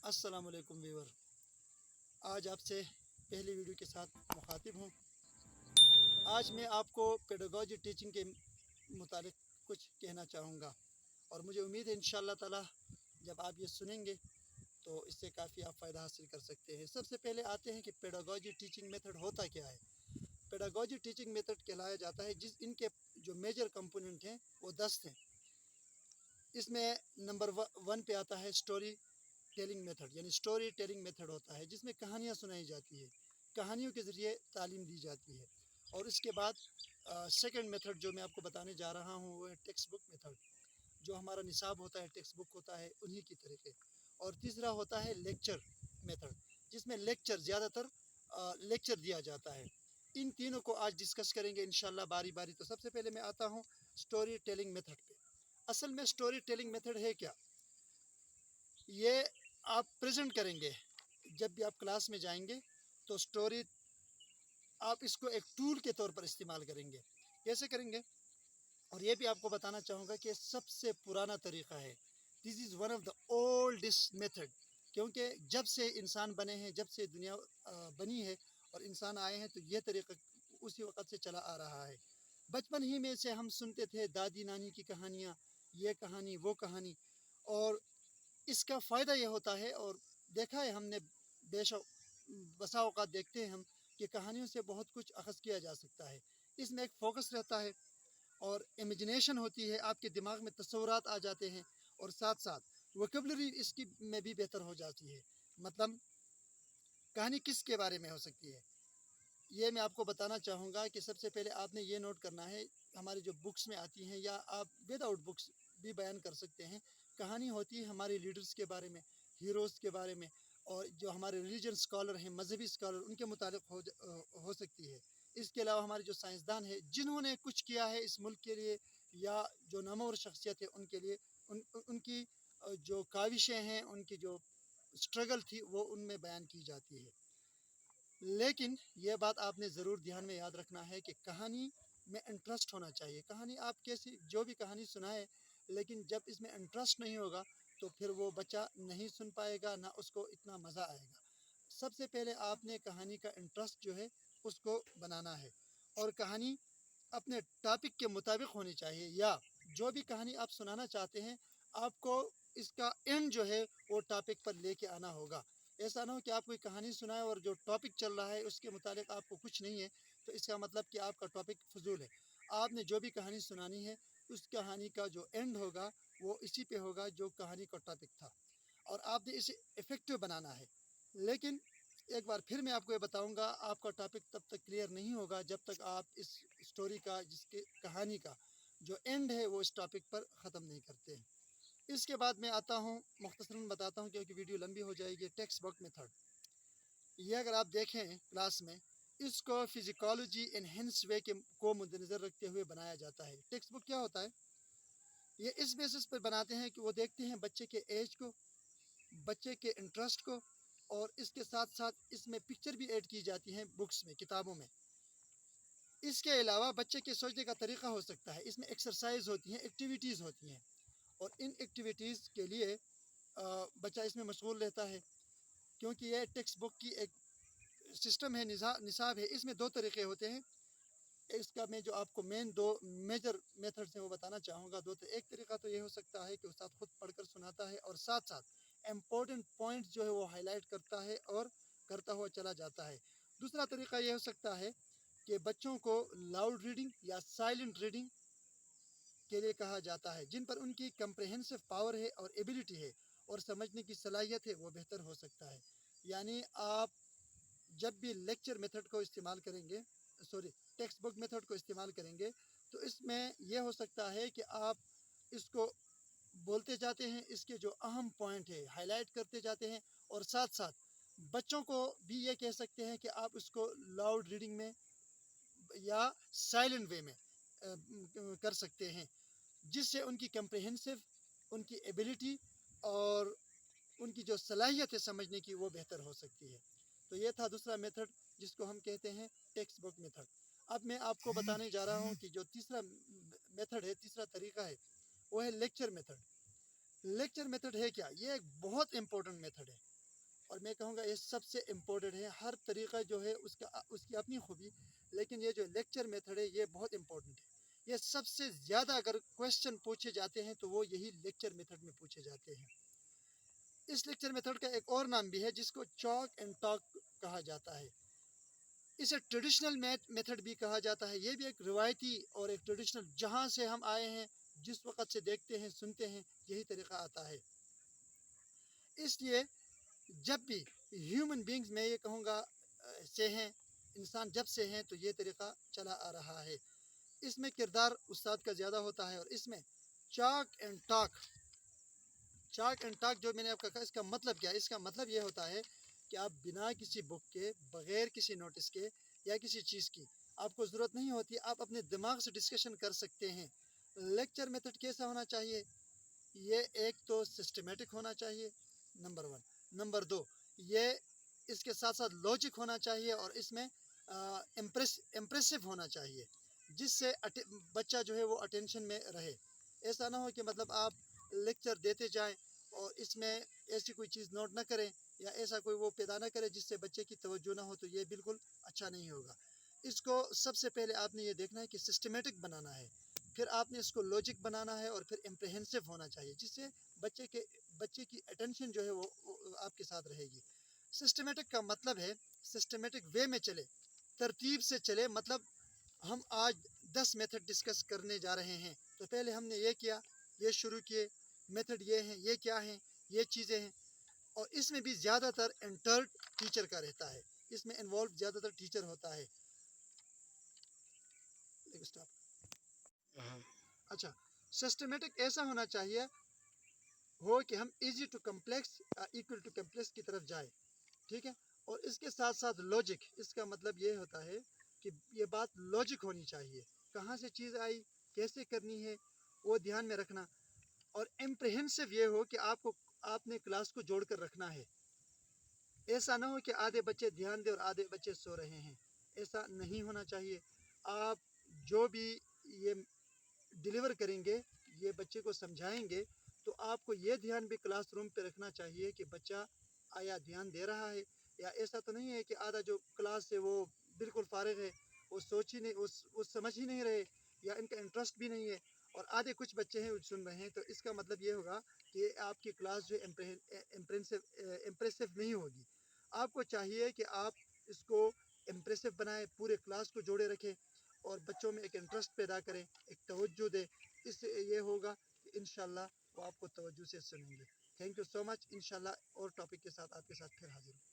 अस्सलाम वालेकुम व्यूवर। आज आपसे पहली वीडियो के साथ मुखातिब हूँ। आज मैं आपको पेडागोजी टीचिंग के मुतालिक कुछ कहना चाहूँगा और मुझे उम्मीद है इंशाअल्लाह ताला जब आप ये सुनेंगे तो इससे काफ़ी आप फ़ायदा हासिल कर सकते हैं। सबसे पहले आते हैं कि पेडागोजी टीचिंग मेथड होता क्या है। पेडागोजी टीचिंग मेथड कहलाया जाता है जिस इनके जो मेजर कंपोनेंट हैं वो 10 हैं। इसमें नंबर 1 पे आता है स्टोरी टेलिंग मेथड, यानी स्टोरी टेलिंग मेथड होता है जिसमें कहानियाँ सुनाई जाती है, कहानियों के ज़रिए तालीम दी जाती है। और इसके बाद सेकंड मेथड जो मैं आपको बताने जा रहा हूँ वो है टेक्स्ट बुक मेथड, जो हमारा निसाब होता है, टेक्स्ट बुक होता है, उन्हीं की तरीके। और तीसरा होता है लेक्चर मेथड, जिसमें लेक्चर ज़्यादातर लेक्चर दिया जाता है। इन तीनों को आज डिस्कस करेंगे इंशाल्लाह बारी बारी। तो सबसे पहले मैं आता हूँ स्टोरी टेलिंग मेथड पे। असल में स्टोरी टेलिंग मेथड है क्या? ये आप प्रेजेंट करेंगे जब भी आप क्लास में जाएंगे तो स्टोरी आप इसको एक टूल के तौर पर इस्तेमाल करेंगे। कैसे करेंगे? और ये भी आपको बताना चाहूँगा कि सबसे पुराना तरीक़ा है। This is one of the oldest method, क्योंकि जब से इंसान बने हैं, जब से दुनिया बनी है और इंसान आए हैं, तो ये तरीक़ा उसी वक़्त से चला आ रहा है। बचपन ही में से हम सुनते थे दादी नानी की कहानियाँ, ये कहानी वो कहानी। और इसका फ़ायदा ये होता है, और देखा है हमने, बेशक बसा औक़ात देखते हैं हम कि कहानियों से बहुत कुछ अख़ज़ किया जा सकता है। इसमें एक फ़ोकस रहता है और इमेजिनेशन होती है, आपके दिमाग में तस्वुरात आ जाते हैं, और साथ साथ वोकैबुलरी इसकी में भी बेहतर हो जाती है। मतलब कहानी किसके बारे में हो सकती है, ये मैं आपको बताना चाहूँगा कि सबसे पहले आपने ये नोट करना है, हमारी जो बुक्स में आती हैं या आप विदाउट बुक्स भी बयान कर सकते हैं। कहानी होती है हमारे लीडर्स के बारे में, हीरोज़ के बारे में, और जो हमारे रिलीजन स्कॉलर हैं, मजहबी स्कॉलर, उनके मुतालिक हो सकती है। इसके अलावा हमारे जो साइंसदान हैं जिन्होंने कुछ किया है इस मुल्क के लिए, या जो नामवर शख्सियत है उनके लिए, उनकी जो काविशें हैं, उनकी जो स्ट्रगल थी वो उनमें बयान की जाती है। लेकिन ये बात आपने ज़रूर ध्यान में याद रखना है कि कहानी में इंटरेस्ट होना चाहिए। कहानी आप कैसी जो भी कहानी सुनाए, लेकिन जब इसमें इंटरेस्ट नहीं होगा तो फिर वो बच्चा नहीं सुन पाएगा, ना उसको इतना मज़ा आएगा। सबसे पहले आपने कहानी का इंटरेस्ट जो है उसको बनाना है, और कहानी अपने टॉपिक के मुताबिक होनी चाहिए, या जो भी कहानी आप सुनाना चाहते हैं आपको इसका एंड जो है वो टॉपिक पर लेके आना होगा। ऐसा ना हो कि आप कोई कहानी सुनाएं और जो टॉपिक चल रहा है उसके मुताबिक आपको कुछ नहीं है, तो इसका मतलब कि आपका टॉपिक फजूल है। आपने जो भी कहानी सुनानी है उस कहानी का जो एंड होगा वो इसी पे होगा जो कहानी का टॉपिक था, और आपने इसे इफ़ेक्टिव बनाना है। लेकिन एक बार फिर मैं आपको ये बताऊंगा, आपका टॉपिक तब तक क्लियर नहीं होगा जब तक आप इस स्टोरी का, जिसके कहानी का जो एंड है वो इस टॉपिक पर ख़त्म नहीं करते हैं। इसके बाद मैं आता हूँ, मुख्तसरन बताता हूँ क्योंकि वीडियो लंबी हो जाएगी, टेक्स्ट बुक मेथड। ये अगर आप देखें क्लास में, इसको फिजिकोलॉजी एनहेंस वे के को मद्देनज़र रखते हुए बनाया जाता है। टेक्स्ट बुक क्या होता है? ये इस बेसिस पर बनाते हैं कि वो देखते हैं बच्चे के एज को, बच्चे के इंटरेस्ट को, और इसके साथ साथ इसमें पिक्चर भी ऐड की जाती हैं बुक्स में, किताबों में। इसके अलावा बच्चे के सोचने का तरीका हो सकता है, इसमें एक्सरसाइज होती हैं, एक्टिविटीज़ होती हैं, और इन एक्टिविटीज़ के लिए बच्चा इसमें मशगूल रहता है। क्योंकि यह टेक्स्ट बुक की एक सिस्टम है, निसाब है। इसमें दो तरीके होते हैं। इसका मैं जो आपको दो मेजर मेथड्स हैं वो बताना चाहूँगा। एक तरीका तो ये हो सकता है कि उस्ताद खुद पढ़कर सुनाता है और साथ साथ इम्पोर्टेंट पॉइंट्स जो है वो हाईलाइट करता है और करता हुआ चला जाता है। दूसरा तरीका ये हो सकता है कि बच्चों को लाउड रीडिंग या साइलेंट रीडिंग के लिए कहा जाता है, जिन पर उनकी कंप्रहेंसिव पावर है और एबिलिटी है और समझने की सलाहियत है वो बेहतर हो सकता है। यानी आप जब भी लेक्चर मेथड को इस्तेमाल करेंगे, सॉरी, टेक्स्ट बुक मेथड को इस्तेमाल करेंगे, तो इसमें यह हो सकता है कि आप इसको बोलते जाते हैं, इसके जो अहम पॉइंट है हाईलाइट करते जाते हैं, और साथ साथ बच्चों को भी ये कह सकते हैं कि आप इसको लाउड रीडिंग में या साइलेंट वे में कर सकते हैं, जिससे उनकी कंप्रहेंसिव, उनकी एबिलिटी और उनकी जो सलाहियत है समझने की वो बेहतर हो सकती है। तो ये था दूसरा मेथड जिसको हम कहते हैं टेक्स्ट बुक मेथड। अब मैं आपको बताने जा रहा हूँ कि जो तीसरा मेथड है, तीसरा तरीका है, वो है लेक्चर मेथड। लेक्चर मेथड है क्या? ये एक बहुत इंपॉर्टेंट मेथड है। اور میں کہوں گا یہ سب سے امپورٹنٹ ہے. ہر طریقہ جو ہے اس کی اپنی خوبی، لیکن یہ جو لیکچر میتھڈ ہے یہ بہت امپورٹنٹ ہے. یہ سب سے زیادہ اگر کویشچن پوچھے جاتے ہیں تو وہ یہی لیکچر میتھڈ میں پوچھے جاتے ہیں. اس لیکچر میتھڈ کا ایک اور نام بھی ہے جس کو چاک اینڈ ٹاک کہا جاتا ہے. اسے ٹریڈیشنل میتھڈ بھی کہا جاتا ہے. یہ بھی ایک روایتی اور ایک ٹریڈیشنل، جہاں سے ہم آئے ہیں، جس وقت سے دیکھتے ہیں سنتے ہیں، یہی طریقہ آتا ہے. اس لیے جب بھی ہیومن بینگز میں یہ کہوں گا سے ہیں، انسان جب سے ہیں تو یہ طریقہ چلا آ رہا ہے. اس میں کردار استاد کا زیادہ ہوتا ہے، اور اس میں چاک اینڈ ٹاک جو میں نے آپ کا کہا، اس کا مطلب کیا ہے؟ اس کا مطلب یہ ہوتا ہے کہ آپ بنا کسی بک کے، بغیر کسی نوٹس کے یا کسی چیز کی آپ کو ضرورت نہیں ہوتی، آپ اپنے دماغ سے ڈسکشن کر سکتے ہیں. لیکچر میتھڈ کیسا ہونا چاہیے؟ یہ ایک تو سسٹمیٹک ہونا چاہیے، نمبر 1. نمبر 2، یہ اس کے ساتھ ساتھ لاجک ہونا چاہیے، اور اس میں امپریسو ہونا چاہیے، جس سے بچہ جو ہے وہ اٹینشن میں رہے. ایسا نہ ہو کہ مطلب آپ لیکچر دیتے جائیں اور اس میں ایسی کوئی چیز نوٹ نہ کریں، یا ایسا کوئی وہ پیدا نہ کرے جس سے بچے کی توجہ نہ ہو، تو یہ بالکل اچھا نہیں ہوگا. اس کو سب سے پہلے آپ نے یہ دیکھنا ہے کہ سسٹمیٹک بنانا ہے، پھر آپ نے اس کو لاجک بنانا ہے، اور پھر امپریہنسو ہونا چاہیے، جس سے بچے کی اٹینشن جو ہے وہ آپ کے ساتھ رہے گی. سسٹمیٹک کا مطلب ہے سسٹمیٹک وے میں چلے، ترتیب سے چلے. مطلب ہم آج 10 میتھڈ ڈسکس کرنے جا رہے ہیں، تو پہلے ہم نے یہ کیا، یہ شروع کیے، میتھڈ یہ ہیں، یہ کیا ہیں، یہ چیزیں ہیں. اور اس میں بھی زیادہ تر انٹرڈ ٹیچر کا رہتا ہے، اس میں انوالو زیادہ تر ٹیچر ہوتا ہے. اچھا، سسٹمیٹک ایسا ہونا چاہیے ہو کہ ہم easy to complex equal to complex کی طرف جائے، ٹھیک ہے. اور اس کے ساتھ ساتھ لاجک، اس کا مطلب یہ ہوتا ہے کہ یہ بات لاجک ہونی چاہیے، کہاں سے چیز آئی، کیسے کرنی ہے، وہ دھیان میں رکھنا. اور امپریہنسو یہ ہو کہ آپ نے کلاس کو جوڑ کر رکھنا ہے. ایسا نہ ہو کہ آدھے بچے دھیان دیں اور آدھے بچے سو رہے ہیں، ایسا نہیں ہونا چاہیے. آپ جو بھی یہ ڈیلیور کریں گے، یہ بچے کو سمجھائیں گے، تو آپ کو یہ دھیان بھی کلاس روم پہ رکھنا چاہیے کہ بچہ آیا دھیان دے رہا ہے، یا ایسا تو نہیں ہے کہ آدھا جو کلاس ہے وہ بالکل فارغ ہے، وہ سوچ ہی نہیں، وہ سمجھ ہی نہیں رہے، یا ان کا انٹرسٹ بھی نہیں ہے، اور آدھے کچھ بچے ہیں وہ سن رہے ہیں. تو اس کا مطلب یہ ہوگا کہ آپ کی کلاس جو امپریسو نہیں ہوگی. آپ کو چاہیے کہ آپ اس کو امپریسو بنائیں، پورے کلاس کو جوڑے رکھیں، اور بچوں میں ایک انٹرسٹ پیدا کریں، ایک توجہ دیں. اس سے یہ ہوگا کہ انشاءاللہ وہ آپ کو توجہ سے سنیں گے. تھینک یو سو مچ. انشاءاللہ اور ٹاپک کے ساتھ آپ کے ساتھ پھر حاضر ہوں.